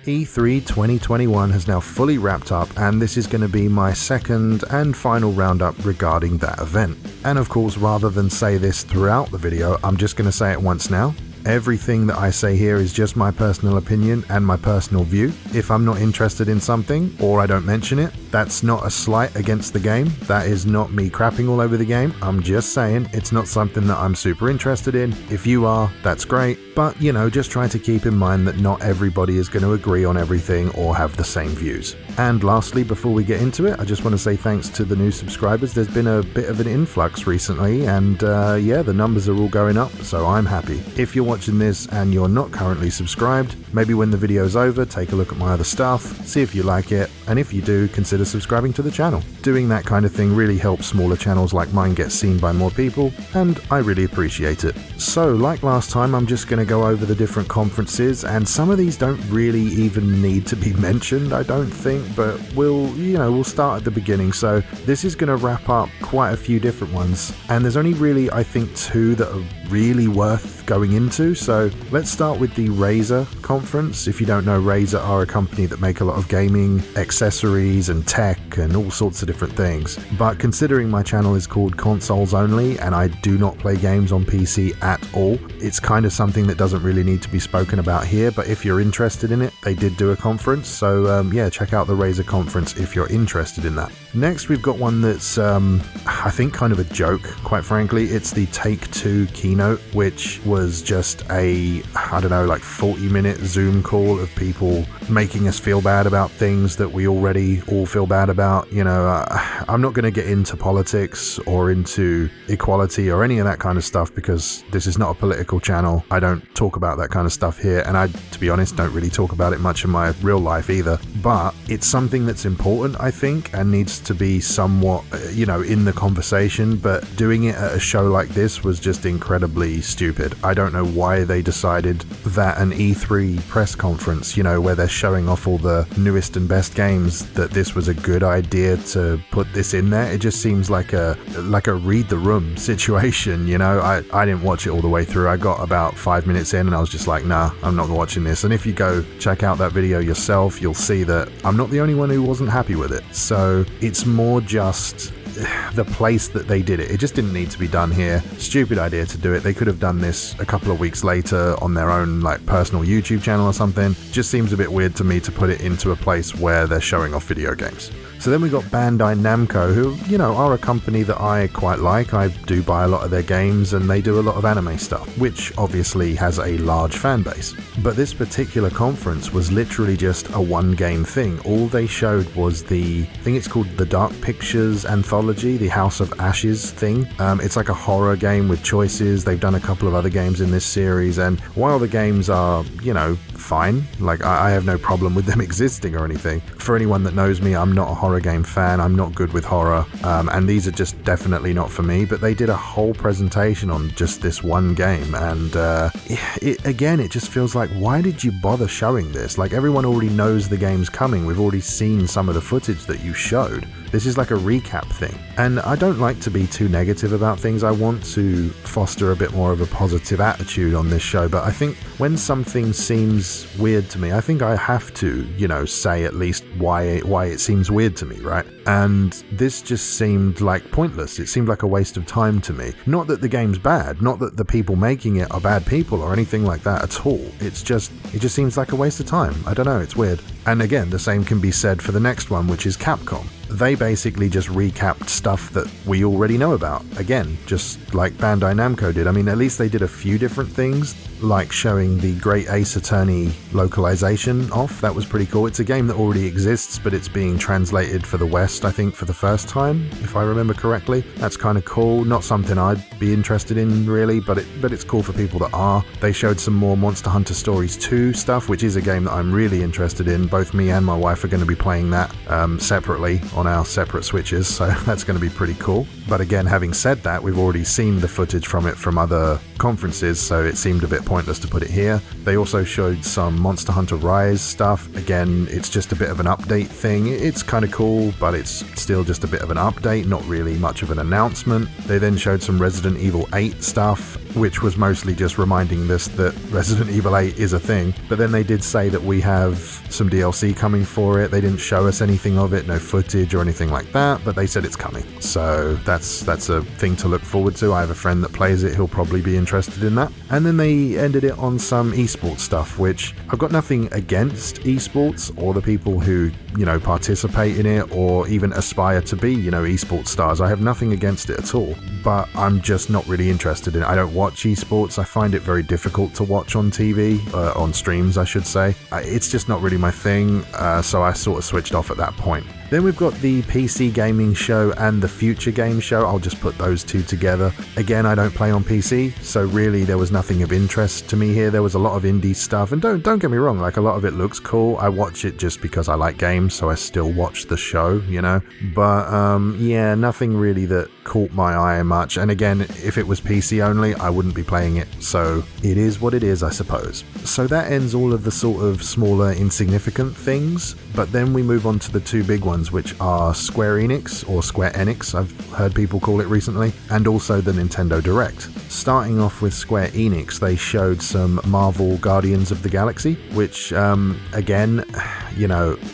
E3 2021 has now fully wrapped up, and this is going to be my second and final roundup regarding that event. And of course, rather than say this throughout the video, I'm just going to say it once now. Everything that I say here is just my personal opinion and my personal view. If I'm not interested in something or I don't mention it, that's not a slight against the game. That is not me crapping all over the game. I'm just saying it's not something that I'm super interested in. If you are, that's great. But, you know, just try to keep in mind that not everybody is going to agree on everything or have the same views. And lastly, before we get into it, I just want to say thanks to the new subscribers. There's been a bit of an influx recently, and yeah, the numbers are all going up, so I'm happy. If you're watching this and you're not currently subscribed, maybe when the video's over, take a look at my other stuff, see if you like it, and if you do, consider subscribing to the channel. Doing that kind of thing really helps smaller channels like mine get seen by more people, and I really appreciate it. So, like last time, I'm just going to go over the different conferences, and some of these don't really even need to be mentioned, I don't think, but we'll start at the beginning. So this is going to wrap up quite a few different ones, and there's only really, I think, two that are really worth going into. So let's start with the Razer conference. If you don't know, Razer are a company that make a lot of gaming accessories and tech and all sorts of different things. But considering my channel is called Consoles Only and I do not play games on PC at all, it's kind of something that doesn't really need to be spoken about here. But if you're interested in it, they did do a conference. So yeah, check out the Razer conference if you're interested in that. Next, we've got one that's I think kind of a joke, quite frankly. It's the Take-Two keynote, which was just a, I don't know, like 40-minute Zoom call of people making us feel bad about things that we already all feel bad about. You know, I'm not going to get into politics or into equality or any of that kind of stuff because this is not a political channel. I don't talk about that kind of stuff here, and I, to be honest, don't really talk about it much in my real life either. But it's something that's important, I think, and needs to be somewhat, you know, in the conversation. But doing it at a show like this was just incredibly stupid. I don't know why they decided that an E3 press conference, you know, where they're showing off all the newest and best games, that this was a good idea to put this in there. It just seems like a read the room situation, you know. I didn't watch it all the way through. I got about 5 minutes in and I was just like, nah, I'm not watching this. And if you go check out that video yourself, you'll see that I'm not the only one who wasn't happy with it. So it's more just the place that they did it. It just didn't need to be done here. Stupid idea to do it. They could have done this a couple of weeks later on their own like personal YouTube channel or something. Just seems a bit weird to me to put it into a place where they're showing off video games. So then we got Bandai Namco, who, you know, are a company that I quite like. I do buy a lot of their games, and they do a lot of anime stuff, which obviously has a large fan base. But this particular conference was literally just a one-game thing. All they showed was I think it's called the Dark Pictures Anthology, the House of Ashes thing. It's like a horror game with choices. They've done a couple of other games in this series, and while the games are, you know, fine, like I have no problem with them existing or anything. For anyone that knows me, I'm not a horror game fan. I'm not good with horror, and these are just definitely not for me. But they did a whole presentation on just this one game, and it just feels like, why did you bother showing this? Like, everyone already knows the game's coming. We've already seen some of the footage that you showed. This is like a recap thing. And I don't like to be too negative about things. I want to foster a bit more of a positive attitude on this show, but I think when something seems weird to me, I think I have to, you know, say at least why it seems weird to me, right? And this just seemed like pointless. It seemed like a waste of time to me. Not that the game's bad, not that the people making it are bad people or anything like that at all. It just seems like a waste of time. I don't know, it's weird. And again, the same can be said for the next one, which is Capcom. They basically just recapped stuff that we already know about. Again, just like Bandai Namco did. I mean, at least they did a few different things, like showing the Great Ace Attorney localization off. That was pretty cool. It's a game that already exists, but it's being translated for the West, I think, for the first time, if I remember correctly. That's kind of cool. Not something I'd be interested in, really, but it's cool for people that are. They showed some more Monster Hunter Stories 2 stuff, which is a game that I'm really interested in. Both me and my wife are going to be playing that separately on our separate Switches, so that's going to be pretty cool. But again, having said that, we've already seen the footage from it from other conferences, so it seemed a bit pointless to put it here. They also showed some Monster Hunter Rise stuff. Again, it's just a bit of an update thing. It's kind of cool, but it's still just a bit of an update, not really much of an announcement. They then showed some Resident Evil 8 stuff, which was mostly just reminding us that Resident Evil 8 is a thing. But then they did say that we have some DLC coming for it. They didn't show us anything of it, no footage or anything like that, but they said it's coming. So that's a thing to look forward to. I have a friend that plays it, he'll probably be interested in that. And then they ended it on some esports stuff, which I've got nothing against esports or the people who, participate in it or even aspire to be, esports stars. I have nothing against it at all, but I'm just not really interested in it. I don't watch esports. I find it very difficult to watch on TV, on streams, I should say. It's just not really my thing, so I sort of switched off at that point. Then we've got the PC gaming show and the future game show. I'll just put those two together. Again, I don't play on PC, so really there was nothing of interest to me here. There was a lot of indie stuff, and don't get me wrong, like a lot of it looks cool. I watch it just because I like games, so I still watch the show, But yeah, nothing really that caught my eye much. And again, if it was PC only, I wouldn't be playing it. So it is what it is, I suppose. So that ends all of the sort of smaller, insignificant things. But then we move on to the two big ones, which are Square Enix, or Square Enix, I've heard people call it recently, and also the Nintendo Direct. Starting off with Square Enix, they showed some Marvel Guardians of the Galaxy, which, again,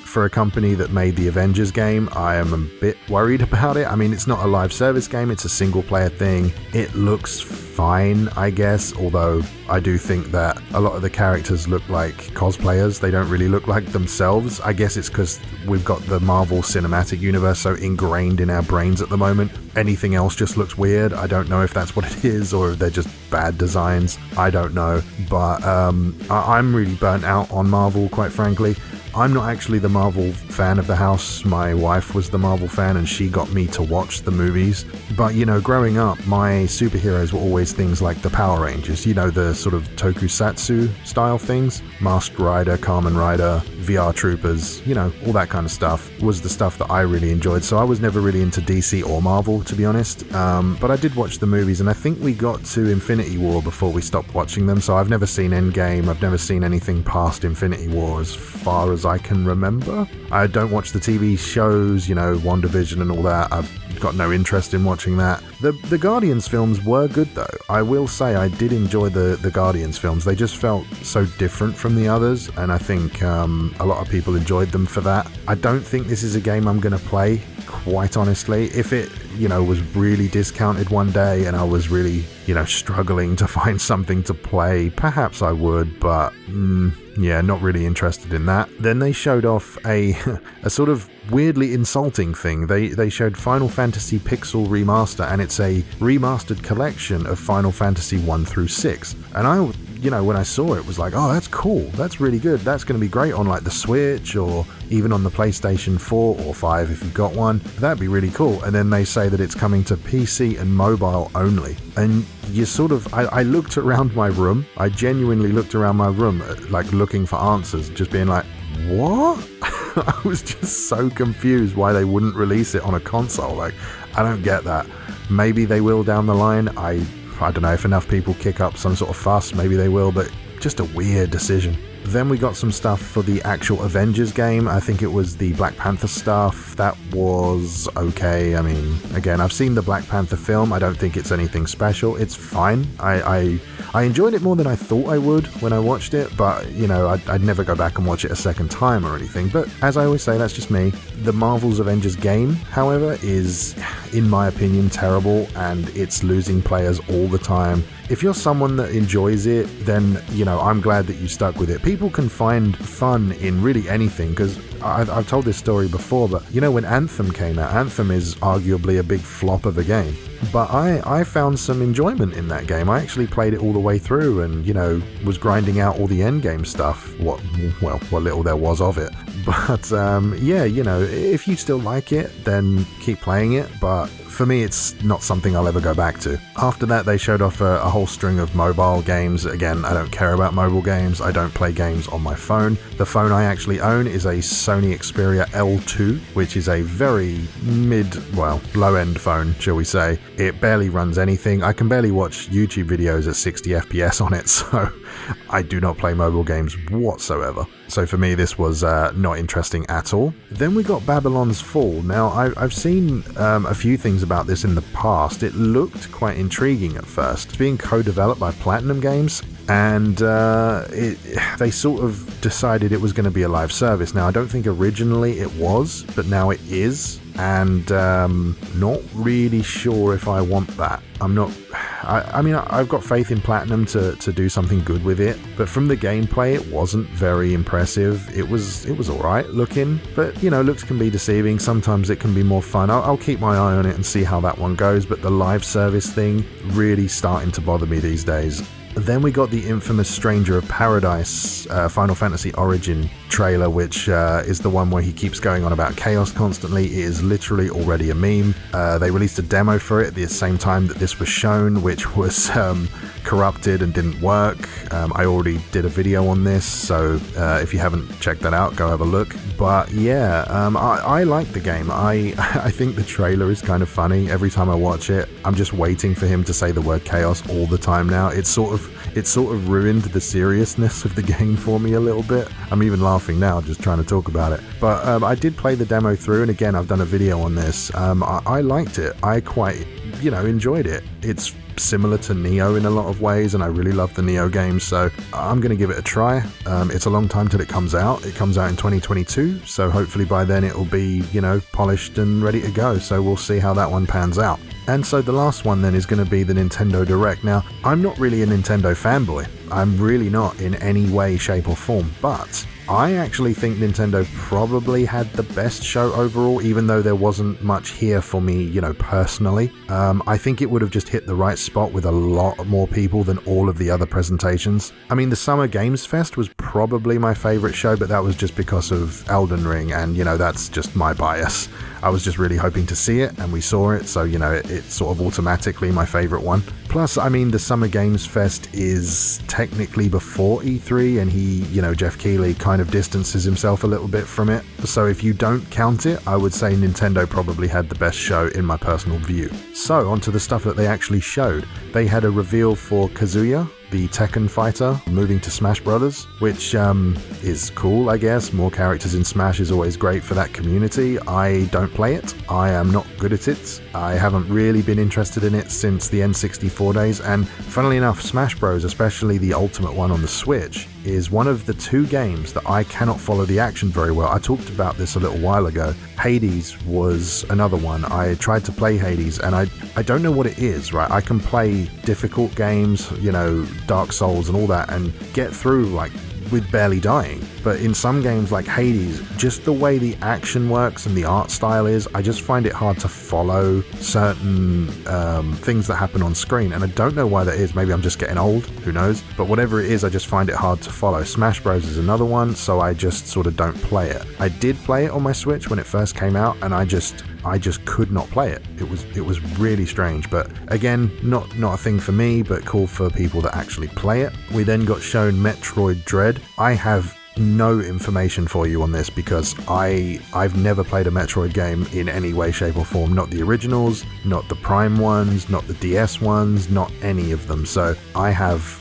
for a company that made the Avengers game, I am a bit worried about it. I mean, it's not a live service game, it's a single player thing. It looks fine, I guess, although I do think that a lot of the characters look like cosplayers. They don't really look like themselves. I guess it's because we've got the Marvel Cinematic Universe so ingrained in our brains at the moment. Anything else just looks weird. I don't know if that's what it is or if they're just bad designs. I don't know. But I'm really burnt out on Marvel, quite frankly. I'm not actually the Marvel fan of the house. My wife was the Marvel fan and she got me to watch the movies. But, growing up, my superheroes were always things like the Power Rangers, the sort of tokusatsu style things. Masked Rider, Kamen Rider, VR Troopers, all that kind of stuff was the stuff that I really enjoyed. So I was never really into DC or Marvel, to be honest. But I did watch the movies, and I think we got to Infinity War before we stopped watching them. So I've never seen Endgame. I've never seen anything past Infinity War as far as I can remember. I don't watch the TV shows, WandaVision and all that. I've got no interest in watching that. The Guardians films were good though. I will say I did enjoy the Guardians films. They just felt so different from the others, and I think a lot of people enjoyed them for that. I don't think this is a game I'm going to play, quite honestly. If it, was really discounted one day and I was really, struggling to find something to play, perhaps I would, but yeah, not really interested in that. Then they showed off a sort of weirdly insulting thing. They showed Final Fantasy Pixel Remaster, and it's a remastered collection of Final Fantasy 1 through 6. And I, when I saw it, was like, oh, that's cool. That's really good. That's going to be great on like the Switch or even on the PlayStation 4 or 5 if you've got one. That'd be really cool. And then they say that it's coming to PC and mobile only. And you sort of, I looked around my room. I genuinely looked around my room, like looking for answers, just being like, what? I was just so confused why they wouldn't release it on a console. Like, I don't get that. Maybe they will down the line. I don't know, if enough people kick up some sort of fuss, maybe they will, but just a weird decision. Then we got some stuff for the actual Avengers game. I think it was the Black Panther stuff. That was okay. I mean, again, I've seen the Black Panther film. I don't think it's anything special. It's fine. I enjoyed it more than I thought I would when I watched it, but, I'd never go back and watch it a second time or anything. But as I always say, that's just me. The Marvel's Avengers game, however, is, in my opinion, terrible, and it's losing players all the time. If you're someone that enjoys it, then, I'm glad that you stuck with it. People can find fun in really anything, because I've told this story before, but, when Anthem came out, Anthem is arguably a big flop of a game. But I found some enjoyment in that game. I actually played it all the way through and, was grinding out all the endgame stuff, what little there was of it. But, yeah, if you still like it, then keep playing it, but for me, it's not something I'll ever go back to. After that, they showed off a whole string of mobile games. Again, I don't care about mobile games. I don't play games on my phone. The phone I actually own is a Sony Xperia L2, which is a very low-end phone, shall we say. It barely runs anything. I can barely watch YouTube videos at 60 FPS on it, so I do not play mobile games whatsoever. So for me, this was not interesting at all. Then we got Babylon's Fall. Now, I've seen a few things about this in the past. It looked quite intriguing at first. It's being co-developed by Platinum Games, and they sort of decided it was going to be a live service. Now, I don't think originally it was, but now it is, and not really sure if I want that. I've got faith in Platinum to do something good with it, but from the gameplay, it wasn't very impressive. It was alright looking, but looks can be deceiving. Sometimes it can be more fun. I'll keep my eye on it and see how that one goes, but the live service thing really starting to bother me these days. Then we got the infamous Stranger of Paradise Final Fantasy Origin trailer, which is the one where he keeps going on about chaos constantly. It is literally already a meme. They released a demo for it at the same time that this was shown, which was corrupted and didn't work. I already did a video on this, so if you haven't checked that out, go have a look. But yeah, I like the game. I think the trailer is kind of funny. Every time I watch it, I'm just waiting for him to say the word chaos all the time now. It sort of ruined the seriousness of the game for me a little bit. I'm even laughing now just trying to talk about it. But I did play the demo through, and again, I've done a video on this. I liked it. I quite, enjoyed it. It's similar to Neo in a lot of ways, and I really love the Neo games, so I'm going to give it a try. It's a long time till it comes out. It comes out in 2022, so hopefully by then it will be, polished and ready to go, so we'll see how that one pans out. And so the last one then is going to be the Nintendo Direct. Now, I'm not really a Nintendo fanboy. I'm really not in any way, shape or form, but I actually think Nintendo probably had the best show overall, even though there wasn't much here for me, personally. I think it would have just hit the right spot with a lot more people than all of the other presentations. I mean, the Summer Games Fest was probably my favorite show, but that was just because of Elden Ring, and, that's just my bias. I was just really hoping to see it, and we saw it, so, it's sort of automatically my favorite one. Plus, I mean, the Summer Games Fest is technically before E3, and he, Jeff Keighley kind of distances himself a little bit from it. So if you don't count it, I would say Nintendo probably had the best show in my personal view. So, onto the stuff that they actually showed. They had a reveal for Kazuya, the Tekken fighter, moving to Smash Brothers, which is cool, I guess. More characters in Smash is always great for that community. I don't play it. I am not good at it. I haven't really been interested in it since the N64 days, and funnily enough, Smash Bros, especially the Ultimate one on the Switch, is one of the two games that I cannot follow the action very well. I talked about this a little while ago. Hades was another one. I tried to play Hades, and I don't know what it is, right? I can play difficult games, Dark Souls and all that, and get through with barely dying. But in some games like Hades, just the way the action works and the art style is, I just find it hard to follow certain things that happen on screen, and I don't know why that is. Maybe I'm just getting old, who knows? But whatever it is, I just find it hard to follow. Smash Bros is another one, so I just sort of don't play it. I did play it on my Switch when it first came out, and I just could not play it. It was really strange, but again, not a thing for me, but cool for people that actually play it. We then got shown Metroid Dread. I have no information for you on this because I've never played a Metroid game in any way, shape or form. Not the originals, not the Prime ones, not the DS ones, not any of them. So I have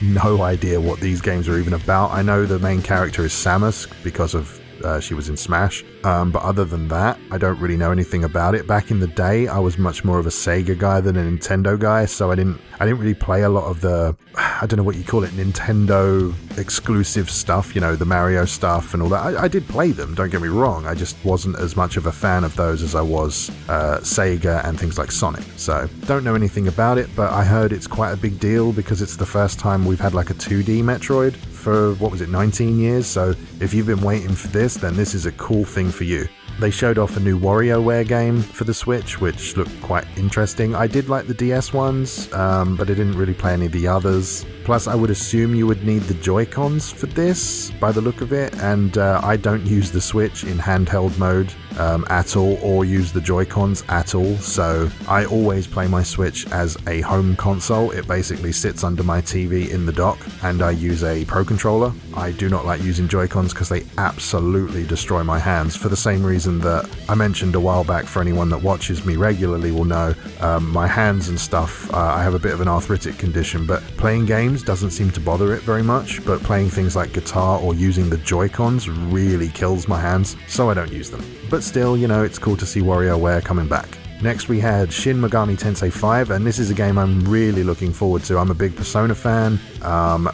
no idea what these games are even about. I know the main character is Samus because of she was in Smash, but other than that, I don't really know anything about it. Back in the day, I was much more of a Sega guy than a Nintendo guy, so I didn't really play a lot of the, I don't know what you call it, Nintendo exclusive stuff, the Mario stuff and all that. I did play them, don't get me wrong, I just wasn't as much of a fan of those as I was Sega and things like Sonic. So, don't know anything about it, but I heard it's quite a big deal because it's the first time we've had a 2D Metroid for, 19 years, so if you've been waiting for this, then this is a cool thing for you. They showed off a new WarioWare game for the Switch, which looked quite interesting. I did like the DS ones, but I didn't really play any of the others. Plus, I would assume you would need the Joy-Cons for this, by the look of it, and I don't use the Switch in handheld mode at all, or use the Joy-Cons at all. So I always play my Switch as a home console. It basically sits under my TV in the dock, and I use a Pro Controller. I do not like using Joy-Cons because they absolutely destroy my hands, for the same reason that I mentioned a while back. For anyone that watches me regularly will know, my hands and stuff, I have a bit of an arthritic condition, but playing games doesn't seem to bother it very much, but playing things like guitar or using the Joy-Cons really kills my hands, so I don't use them. But still, you know, it's cool to see WarioWare coming back. Next we had Shin Megami Tensei 5, and this is a game I'm really looking forward to. I'm a big Persona fan.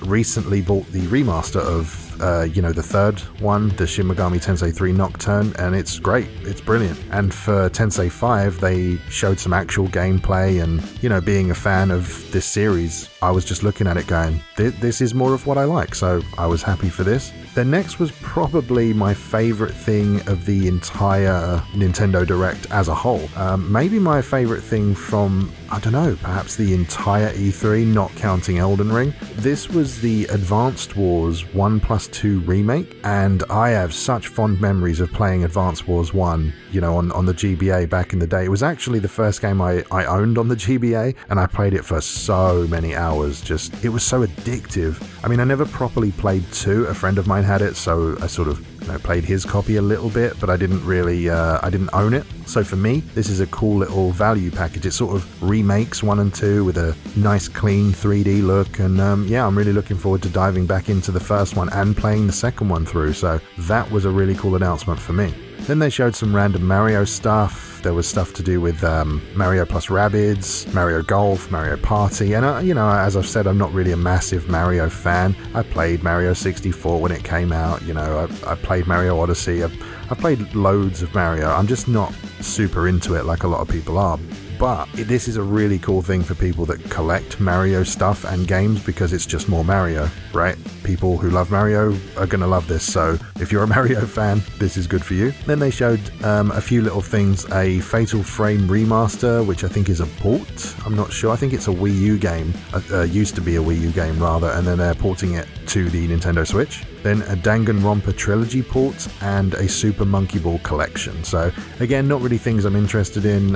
Recently bought the remaster of the third one, the Shin Megami Tensei 3 Nocturne, and it's great. It's brilliant. And for Tensei 5, they showed some actual gameplay, and, you know, being a fan of this series, I was just looking at it going, this is more of what I like, so I was happy for this. Then next was probably my favorite thing of the entire Nintendo Direct as a whole. Maybe my favorite thing from, I don't know, perhaps the entire E3, not counting Elden Ring. This was the Advanced Wars 1+2 remake, and I have such fond memories of playing Advanced Wars 1, you know, on the GBA back in the day. It was actually the first game I owned on the GBA, and I played it for so many hours. Just, it was so addictive. I mean, I never properly played 2. A friend of mine had it, so I sort of, you know, played his copy a little bit, but I didn't really, I didn't own it. So for me, this is a cool little value package. It sort of remakes 1 and 2 with a nice clean 3D look, and yeah, I'm really looking forward to diving back into the first one and playing the second one through, so that was a really cool announcement for me. Then they showed some random Mario stuff. There was stuff to do with Mario plus Rabbids, Mario Golf, Mario Party, and you know, as I've said, I'm not really a massive Mario fan. I played Mario 64 when it came out, you know, I played Mario Odyssey, I've played loads of Mario. I'm just not super into it like a lot of people are. But this is a really cool thing for people that collect Mario stuff and games, because it's just more Mario, right? People who love Mario are going to love this, so if you're a Mario fan, this is good for you. Then they showed a few little things, a Fatal Frame remaster, which I think is a port, I'm not sure, I think it's a Wii U game, used to be a Wii U game rather, and then they're porting it to the Nintendo Switch. Then a Danganronpa trilogy port and a Super Monkey Ball collection. So again, not really things I'm interested in.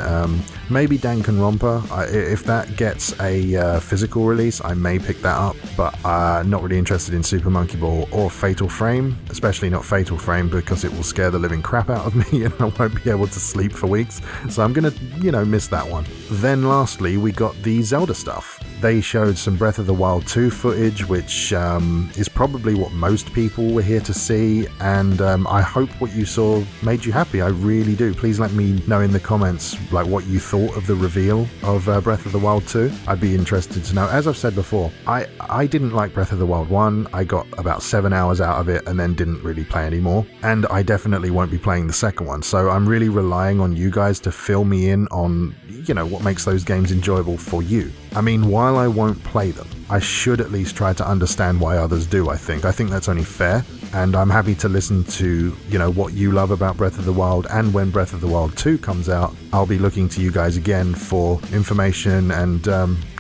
Maybe Danganronpa, if that gets a physical release, I may pick that up, but not really interested in Super Monkey Ball or Fatal Frame, especially not Fatal Frame, because it will scare the living crap out of me and I won't be able to sleep for weeks. So I'm gonna, you know, miss that one. Then lastly, we got the Zelda stuff. They showed some Breath of the Wild 2 footage, which is probably what most people were here to see, and I hope what you saw made you happy. I really do. Please let me know in the comments like what you thought of the reveal of Breath of the Wild 2. I'd be interested to know. As I've said before, I didn't like Breath of the Wild 1. I got about 7 hours out of it and then didn't really play anymore, and I definitely won't be playing the second one, so I'm really relying on you guys to fill me in on, you know, what makes those games enjoyable for you. I mean, while I won't play them, I should at least try to understand why others do, I think. I think that's only fair, and I'm happy to listen to, you know, what you love about Breath of the Wild, and when Breath of the Wild 2 comes out, I'll be looking to you guys again for information and,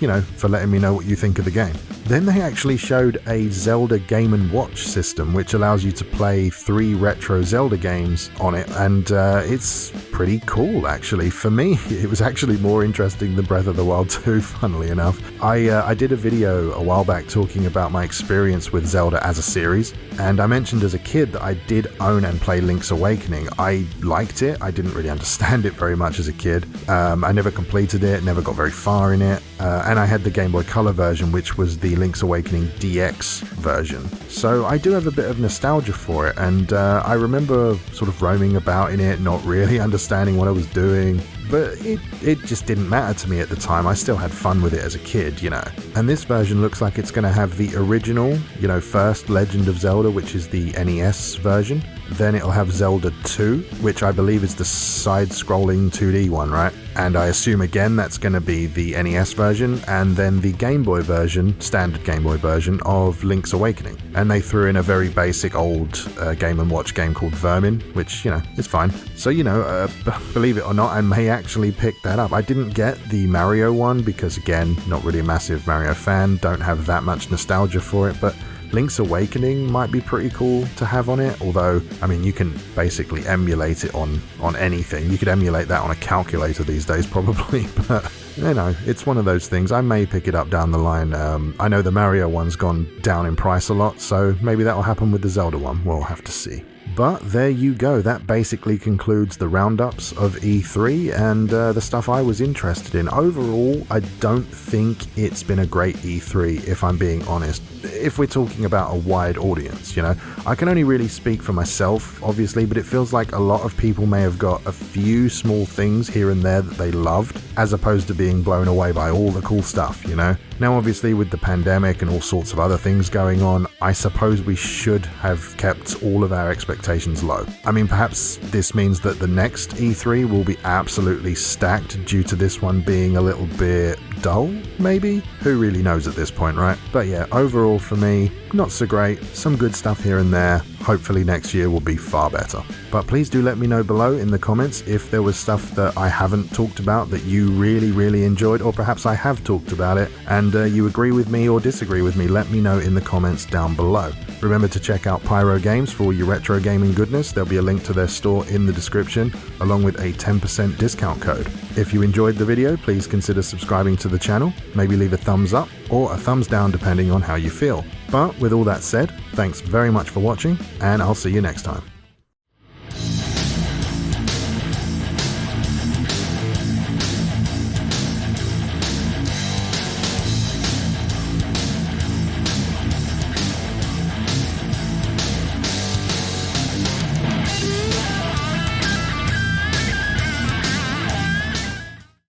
you know, for letting me know what you think of the game. Then they actually showed a Zelda Game & Watch system, which allows you to play 3 retro Zelda games on it, and it's pretty cool, actually. For me, it was actually more interesting than Breath of the Wild 2, funnily enough. I did a video a while back talking about my experience with Zelda as a series, and I mentioned as a kid that I did own and play Link's Awakening. I liked it. I didn't really understand it very much as a kid. I never completed it, never got very far in it, and I had the Game Boy Color version, which was the Link's Awakening DX version. So I do have a bit of nostalgia for it, and I remember sort of roaming about in it, not really understanding what I was doing, but it just didn't matter to me at the time. I still had fun with it as a kid, you know. And this version looks like it's going to have the original, you know, first Legend of Zelda, which is the NES version. Then it'll have Zelda 2, which I believe is the side-scrolling 2D one, right? And I assume again that's going to be the NES version, and then the Game Boy version, standard Game Boy version of Link's Awakening. And they threw in a very basic old Game & Watch game called Vermin, which, you know, is fine. So, you know, believe it or not, I may actually pick that up. I didn't get the Mario one because, again, not really a massive Mario fan, don't have that much nostalgia for it, but Link's Awakening might be pretty cool to have on it, although, I mean, you can basically emulate it on anything. You could emulate that on a calculator these days, probably, but you know, it's one of those things. I may pick it up down the line. I know the Mario one's gone down in price a lot, so maybe that'll happen with the Zelda one. We'll have to see. But there you go, that basically concludes the roundups of E3 and the stuff I was interested in. Overall, I don't think it's been a great E3, if I'm being honest. If we're talking about a wide audience, you know, I can only really speak for myself, obviously, but it feels like a lot of people may have got a few small things here and there that they loved, as opposed to being blown away by all the cool stuff, you know? Now, obviously, with the pandemic and all sorts of other things going on, I suppose we should have kept all of our expectations low. I mean, perhaps this means that the next E3 will be absolutely stacked due to this one being a little bit dull, maybe? Who really knows at this point, right? But yeah, overall for me, not so great. Some good stuff here and there. Hopefully next year will be far better. But please do let me know below in the comments if there was stuff that I haven't talked about that you really enjoyed, or perhaps I have talked about it and you agree with me or disagree with me. Let me know in the comments down below. Remember to check out Pyro Games for all your retro gaming goodness. There'll be a link to their store in the description, along with a 10% discount code. If you enjoyed the video, please consider subscribing to the channel, maybe leave a thumbs up or a thumbs down depending on how you feel. But with all that said, thanks very much for watching, and I'll see you next time.